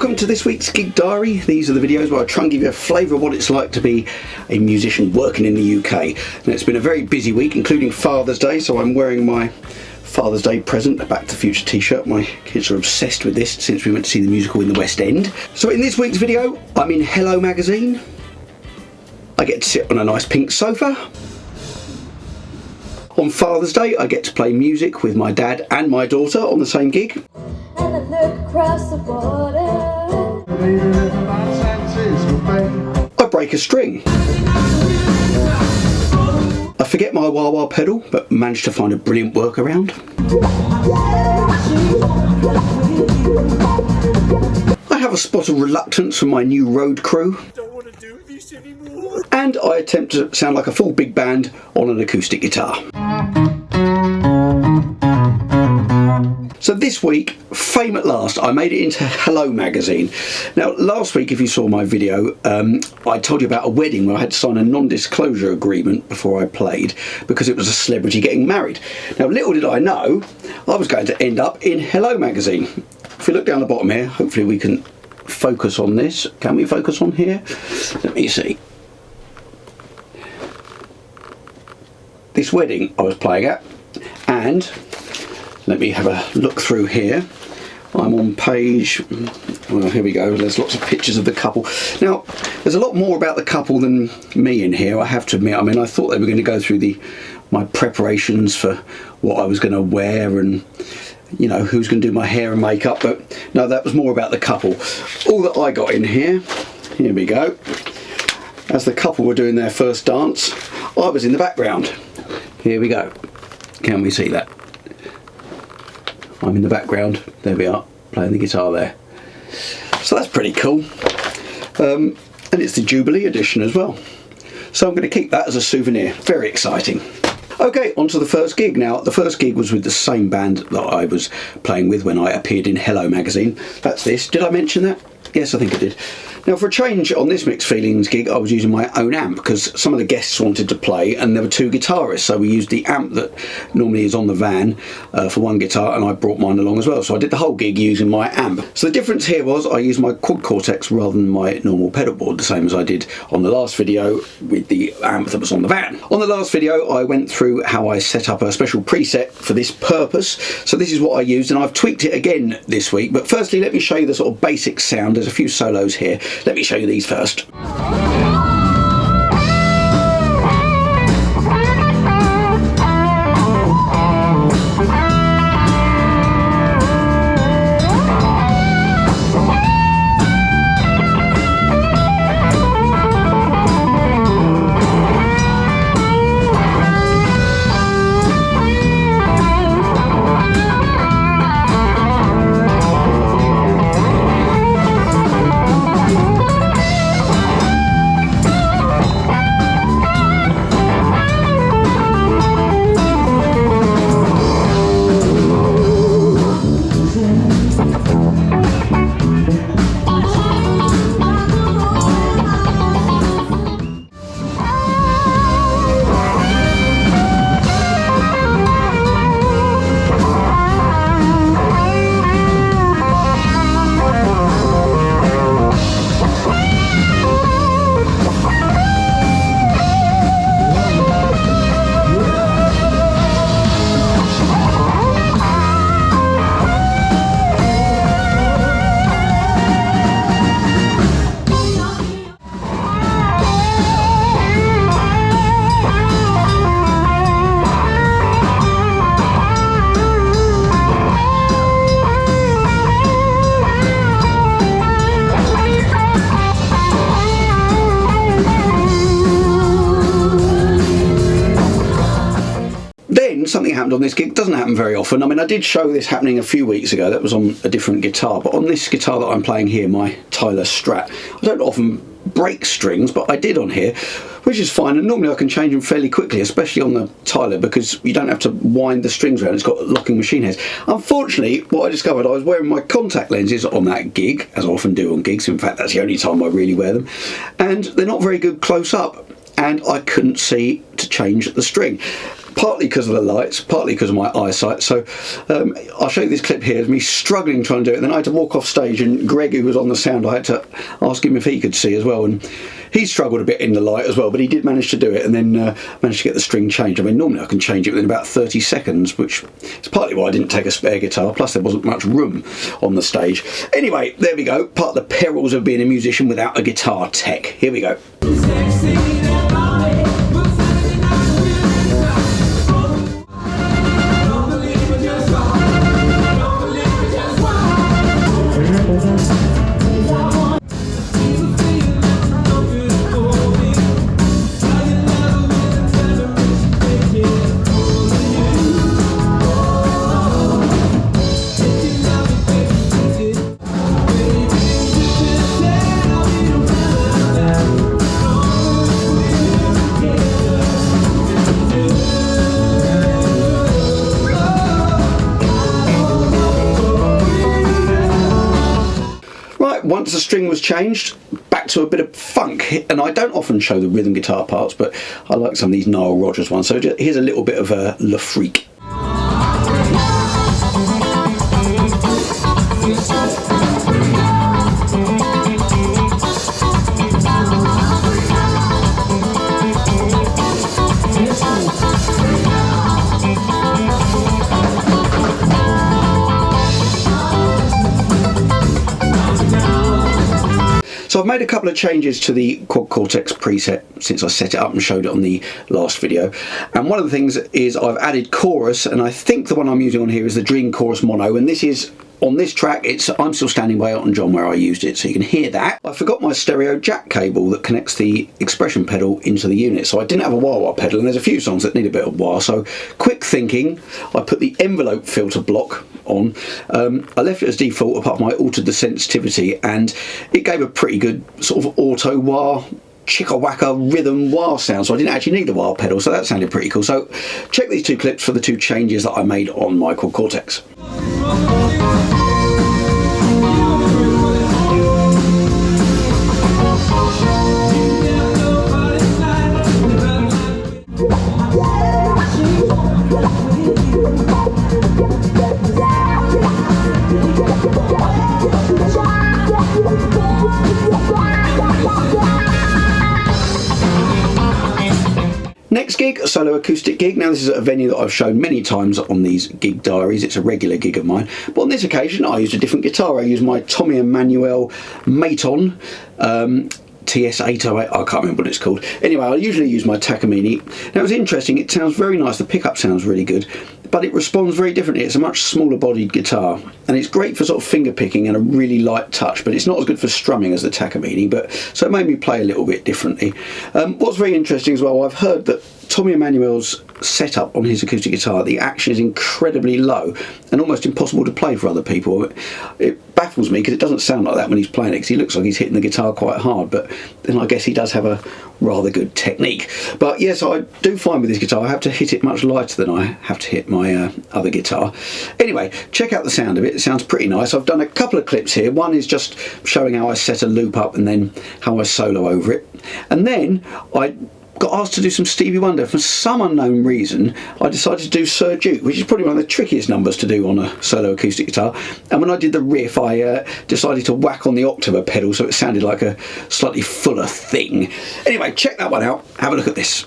Welcome to this week's Gig Diary. These are the videos where I try and give you a flavour of what it's like to be a musician working in the UK. Now, it's been a very busy week, including Father's Day, so I'm wearing my Father's Day present, a Back to the Future t-shirt. My kids are obsessed with this since we went to see the musical in the West End. So in this week's video, I'm in Hello magazine. I get to sit on a nice pink sofa. On Father's Day, I get to play music with my dad and my daughter on the same gig. And I look across the water. I break a string. I forget my wah-wah pedal, but manage to find a brilliant workaround. I have a spot of reluctance from my new road crew. Don't want to do this anymore. And I attempt to sound like a full big band on an acoustic guitar. So this week, fame at last, I made it into Hello magazine. Now last week, if you saw my video, I told you about a wedding where I had to sign a non-disclosure agreement before I played because it was a celebrity getting married. Now little did I know, I was going to end up in Hello magazine. If you look down the bottom here, hopefully we can focus on this. Can we focus on here? Let me see. This wedding I was playing at, and let me have a look through here. I'm on page, well here we go, there's lots of pictures of the couple. Now, there's a lot more about the couple than me in here, I have to admit. I mean, I thought they were going to go through my preparations for what I was going to wear and, you know, who's going to do my hair and makeup, but no, that was more about the couple. All that I got in here we go. As the couple were doing their first dance, I was in the background. Here we go. Can we see that? I'm in the background, there we are, playing the guitar there. So that's pretty cool. And it's the Jubilee edition as well. So I'm going to keep that as a souvenir. Very exciting. Okay, on to the first gig. Now, the first gig was with the same band that I was playing with when I appeared in Hello magazine. That's this. Did I mention that? Yes, I think I did. Now, for a change on this Mixed Feelings gig, I was using my own amp because some of the guests wanted to play and there were two guitarists, so we used the amp that normally is on the van for one guitar, and I brought mine along as well. So I did the whole gig using my amp. So the difference here was I used my Quad Cortex rather than my normal pedal board, the same as I did on the last video with the amp that was on the van. On the last video, I went through how I set up a special preset for this purpose. So this is what I used, and I've tweaked it again this week. But firstly, let me show you the sort of basic sound. There's a few solos here. Let me show you these first. Something happened on this gig. It doesn't happen very often. I mean, I did show this happening a few weeks ago. That was on a different guitar, but on this guitar that I'm playing here, my Tyler Strat, I don't often break strings, but I did on here, which is fine, and normally I can change them fairly quickly, especially on the Tyler, because you don't have to wind the strings around. It's got locking machine heads. Unfortunately, what I discovered, I was wearing my contact lenses on that gig, as I often do on gigs. In fact, that's the only time I really wear them, and they're not very good close up, and I couldn't see to change the string. partly because of the lights, partly because of my eyesight. So I'll show you this clip here of me struggling trying to do it. Then I had to walk off stage, and Greg, who was on the sound, I had to ask him if he could see as well, and he struggled a bit in the light as well, but he did manage to do it, and then managed to get the string changed. I mean, normally I can change it within about 30 seconds, which is partly why I didn't take a spare guitar, plus there wasn't much room on the stage. Anyway, there we go, part of the perils of being a musician without a guitar tech. Here we go. Once the string was changed, back to a bit of funk. And I don't often show the rhythm guitar parts, but I like some of these Nile Rodgers ones. So here's a little bit of a Le Freak. So I've made a couple of changes to the Quad Cortex preset since I set it up and showed it on the last video. And one of the things is I've added chorus, and I think the one I'm using on here is the Dream Chorus Mono, and this is on this track, it's I'm Still Standing by Elton John, where I used it, so you can hear that. I forgot my stereo jack cable that connects the expression pedal into the unit, so I didn't have a wah-wah pedal, and there's a few songs that need a bit of wah, so quick thinking, I put the envelope filter block on. I left it as default, apart from I altered the sensitivity, and it gave a pretty good sort of auto wah, chicka-wacka rhythm wah sound, so I didn't actually need the wah pedal, so that sounded pretty cool. So check these two clips for the two changes that I made on my Quad Cortex. Next gig, a solo acoustic gig. Now this is a venue that I've shown many times on these gig diaries. It's a regular gig of mine. But on this occasion I used a different guitar. I used my Tommy Emmanuel Maton TS808, I can't remember what it's called. Anyway, I usually use my Takamine. Now it was interesting, it sounds very nice, the pickup sounds really good, but it responds very differently. It's a much smaller bodied guitar, and it's great for sort of finger picking and a really light touch, but it's not as good for strumming as the Takamine, but so it made me play a little bit differently. What's very interesting as well, I've heard that Tommy Emmanuel's setup on his acoustic guitar, the action is incredibly low and almost impossible to play for other people. It baffles me because it doesn't sound like that when he's playing it, because he looks like he's hitting the guitar quite hard, but then I guess he does have a rather good technique. But yes, I do find with this guitar I have to hit it much lighter than I have to hit my other guitar. Anyway, check out the sound of it. It sounds pretty nice. I've done a couple of clips here. One is just showing how I set a loop up and then how I solo over it, and then I got asked to do some Stevie Wonder. For some unknown reason I decided to do Sir Duke, which is probably one of the trickiest numbers to do on a solo acoustic guitar, and when I did the riff I decided to whack on the octave pedal so it sounded like a slightly fuller thing. Anyway, check that one out, have a look at this.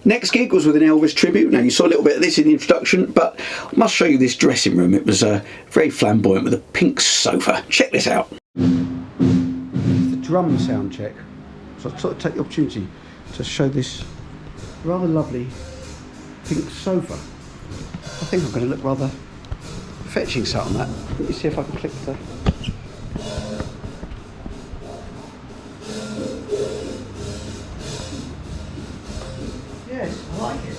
Next gig was with an Elvis tribute. Now you saw a little bit of this in the introduction, but I must show you this dressing room. It was very flamboyant with a pink sofa. Check this out. It's the drum sound check. So I sort of take the opportunity to show this rather lovely pink sofa. I think I'm going to look rather fetching set on that. Let me see if I can click the... Yes, I like it.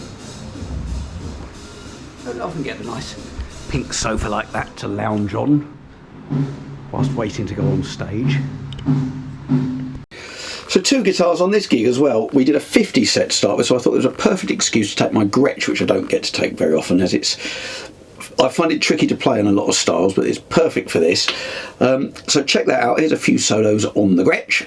Don't often get a nice pink sofa like that to lounge on whilst waiting to go on stage. So 2 guitars on this gig as well. We did a 50 set to start with, so I thought it was a perfect excuse to take my Gretsch, which I don't get to take very often, as I find it tricky to play in a lot of styles, but it's perfect for this. So check that out. Here's a few solos on the Gretsch.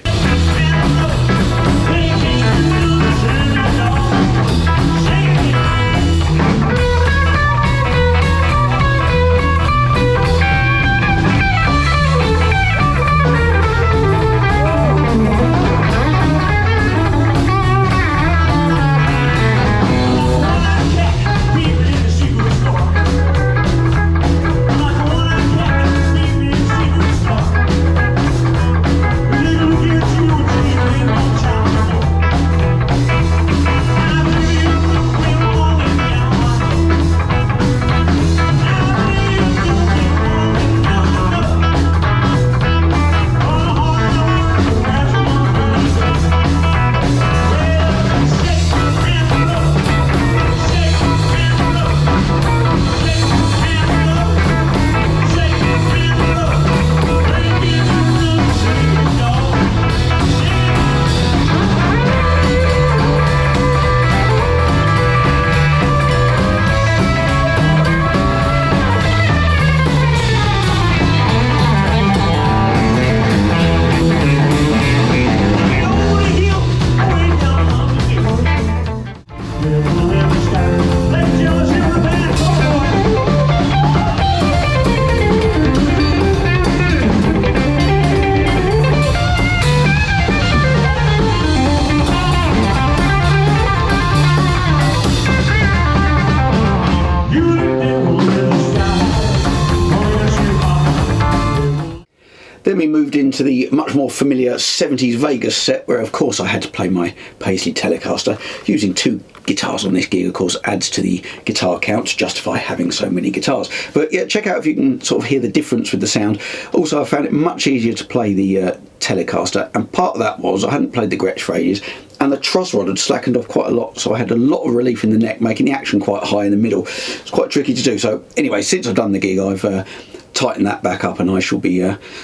Then we moved into the much more familiar 70s Vegas set, where of course I had to play my Paisley Telecaster. Using 2 guitars on this gig, of course, adds to the guitar count to justify having so many guitars. But yeah, check out if you can sort of hear the difference with the sound. Also, I found it much easier to play the Telecaster, and part of that was I hadn't played the Gretsch for ages, and the truss rod had slackened off quite a lot, so I had a lot of relief in the neck, making the action quite high in the middle. It's quite tricky to do. So anyway, since I've done the gig, I've tighten that back up, and I shall be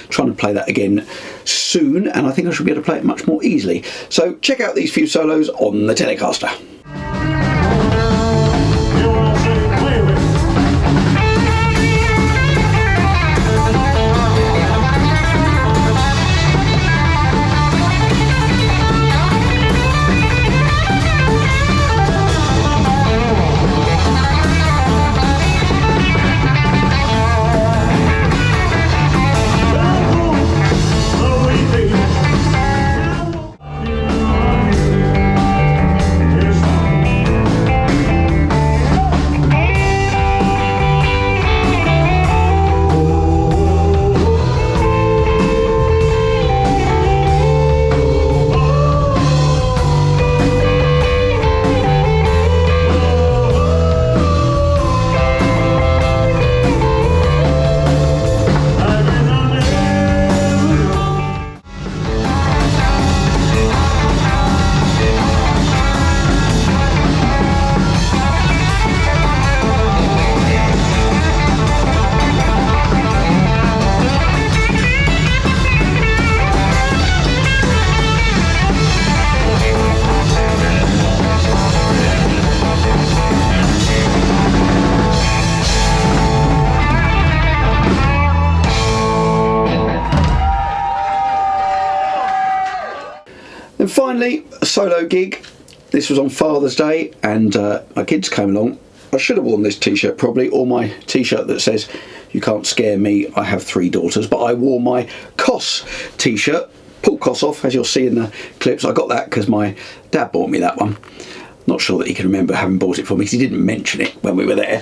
trying to play that again soon, and I think I shall be able to play it much more easily. So check out these few solos on the Telecaster. And finally, a solo gig. This was on Father's Day, and my kids came along. I should have worn this t-shirt probably, or my t-shirt that says "You can't scare me, I have 3 daughters," but I wore my Koss t-shirt, Paul Kossoff, as you'll see in the clips. I got that because my dad bought me that one. Not sure that he can remember having bought it for me because he didn't mention it when we were there.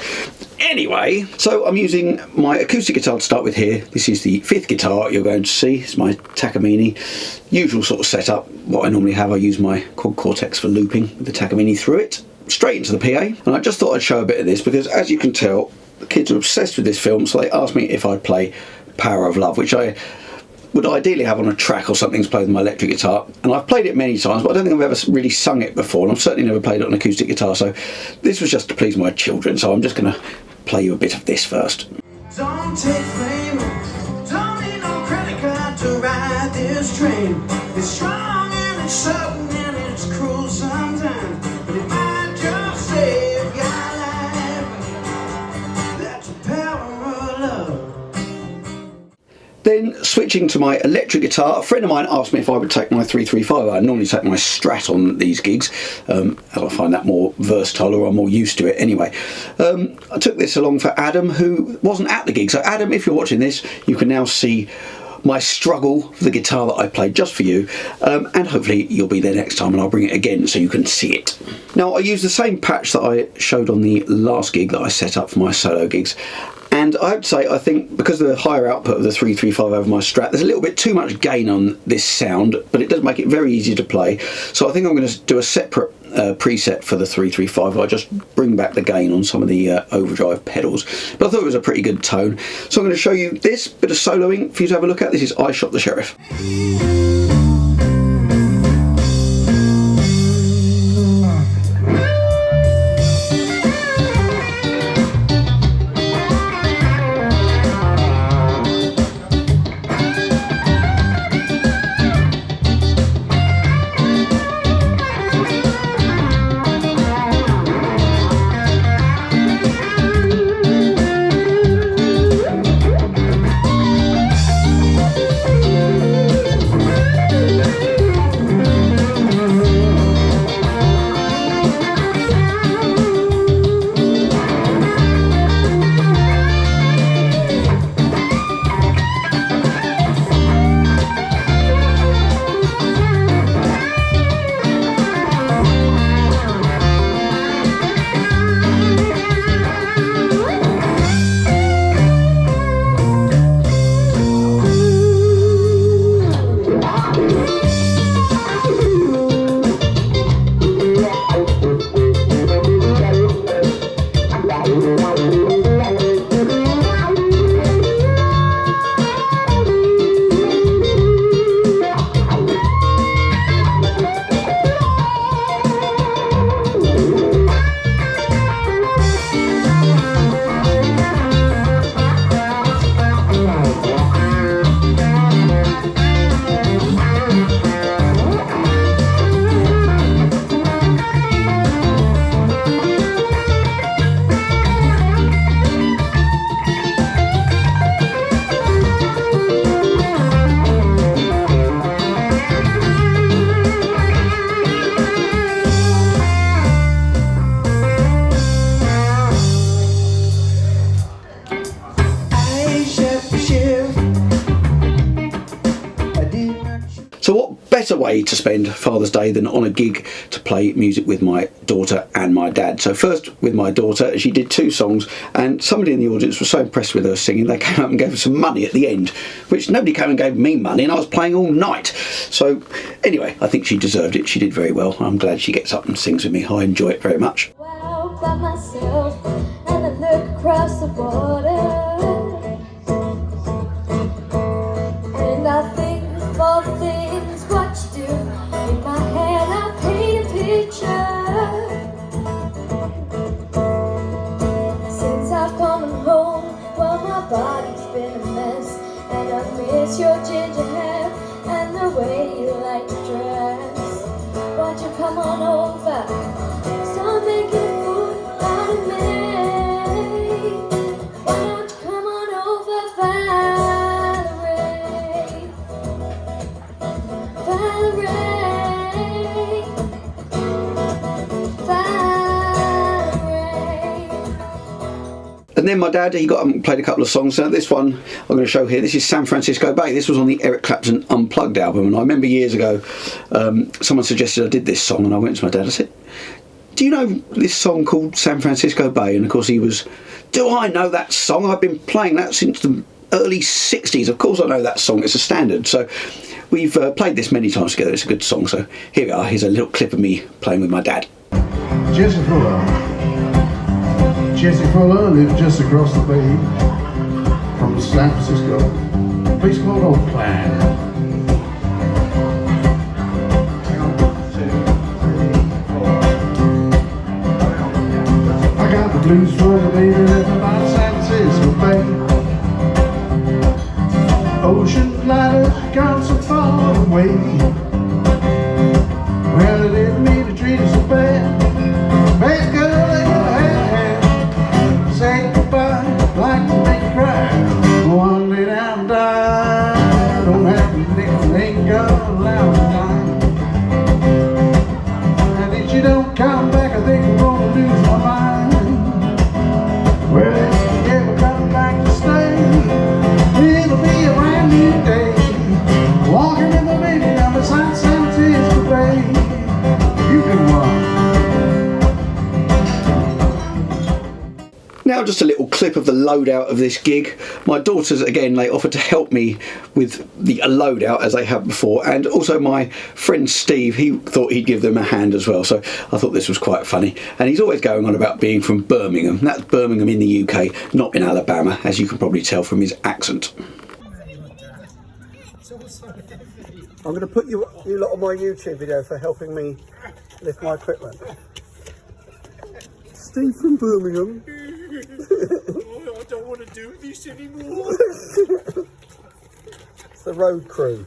Anyway, so I'm using my acoustic guitar to start with here. This is the 5th guitar you're going to see. It's my Takamine. Usual sort of setup. What I normally have, I use my Quad Cortex for looping with the Takamine through it. Straight into the PA. And I just thought I'd show a bit of this because, as you can tell, the kids are obsessed with this film, so they asked me if I'd play Power of Love, which I would ideally have on a track or something to play with my electric guitar. And I've played it many times, but I don't think I've ever really sung it before, and I've certainly never played it on acoustic guitar, so this was just to please my children, so I'm just going to play you a bit of this first. Don't take fame, don't need no credit card to ride this train. It's strong and it's sudden and it's cruel sometimes, but it might just save your life. That's the power of love. Then switching to my electric guitar, a friend of mine asked me if I would take my 335. I normally take my Strat on these gigs, as I find that more versatile, or I'm more used to it anyway. I took this along for Adam, who wasn't at the gig. So Adam, if you're watching this, you can now see my struggle for the guitar that I played just for you, and hopefully you'll be there next time and I'll bring it again so you can see it. Now, I used the same patch that I showed on the last gig that I set up for my solo gigs, and I have to say, I think because of the higher output of the 335 over my Strat, there's a little bit too much gain on this sound, but it does make it very easy to play. So I think I'm going to do a separate preset for the 335. I just bring back the gain on some of the overdrive pedals, but I thought it was a pretty good tone. So I'm going to show you this bit of soloing for you to have a look at. This is I Shot the Sheriff. So what better way to spend Father's Day than on a gig to play music with my daughter and my dad? So first with my daughter, she did 2 songs, and somebody in the audience was so impressed with her singing they came up and gave her some money at the end, which nobody came and gave me money, and I was playing all night. So anyway, I think she deserved it. She did very well. I'm glad she gets up and sings with me. I enjoy it very much. Wow, by myself, and I look across the water, and I think of all the things what you do. In my head I paint a picture. Since I've come home, well, my body's been a mess, and I miss your ginger hair and the way you like to dress. Won't you come on over? Stop making a fool out of me. Why don't you come on over, Valerie? Valerie, Valerie. And then my dad, he got up and played a couple of songs. Now this one I'm going to show here, this is San Francisco Bay. This was on the Eric Clapton Unplugged album, and I remember years ago someone suggested I did this song, and I went to my dad, I said, do you know this song called San Francisco Bay? And of course he was, do I know that song? I've been playing that since the early 60s. Of course I know that song, it's a standard. So we've played this many times together, it's a good song. So here we are, here's a little clip of me playing with my dad. Jesse Fuller lived just across the bay from San Francisco, a place called Oakland. I got the blues for the lady living by San Francisco Bay. Ocean liners gone so far away. Well, it didn't mean to treat us so bad. Best girl I ever had. Say goodbye, like to make you cry. One lay down and die. Don't have to nickel, ain't gonna allow to die. And if you don't come back, I think I'm gonna lose my mind. Well, if you ever come back to stay, it'll be a brand new day. Walking with my baby down beside San Francisco Bay. You can walk. Now just a little clip of the loadout of this gig. My daughters, again, they offered to help me with the loadout as they have before, and also my friend Steve, he thought he'd give them a hand as well, so I thought this was quite funny. And he's always going on about being from Birmingham. That's Birmingham in the UK, not in Alabama, as you can probably tell from his accent. I'm going to put you lot on my YouTube video for helping me lift my equipment. Steve from Birmingham. Oh, I don't want to do this anymore. It's the road crew.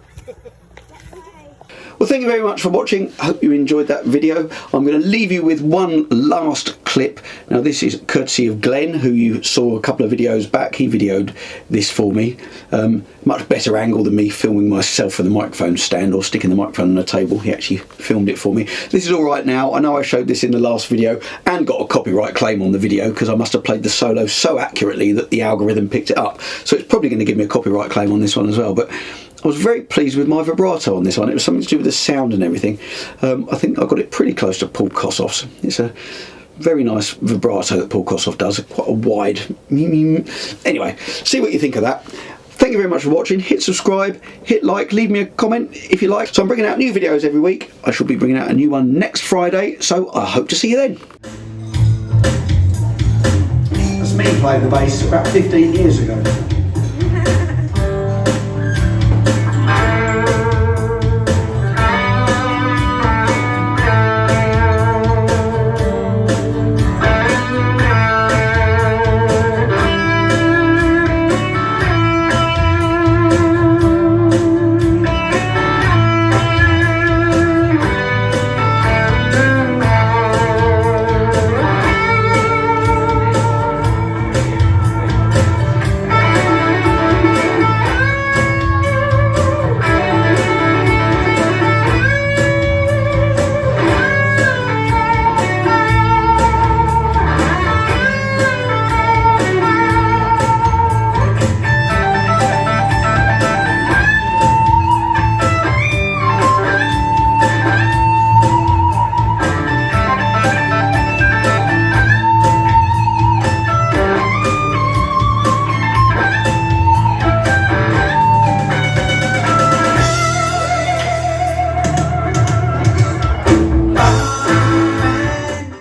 Well, thank you very much for watching. I hope you enjoyed that video. I'm going to leave you with one last clip. Now this is courtesy of Glenn, who you saw a couple of videos back. He videoed this for me. Much better angle than me filming myself with the microphone stand or sticking the microphone on a table. He actually filmed it for me. This is all right now. I know I showed this in the last video and got a copyright claim on the video because I must have played the solo so accurately that the algorithm picked it up. So it's probably going to give me a copyright claim on this one as well. But I was very pleased with my vibrato on this one. It was something to do with the sound and everything. I think I got it pretty close to Paul Kossoff's. It's a very nice vibrato that Paul Kossoff does, quite a wide. Anyway, see what you think of that. Thank you very much for watching. Hit subscribe, hit like, leave me a comment if you like. So I'm bringing out new videos every week. I shall be bringing out a new one next Friday, so I hope to see you then. That's me playing the bass about 15 years ago.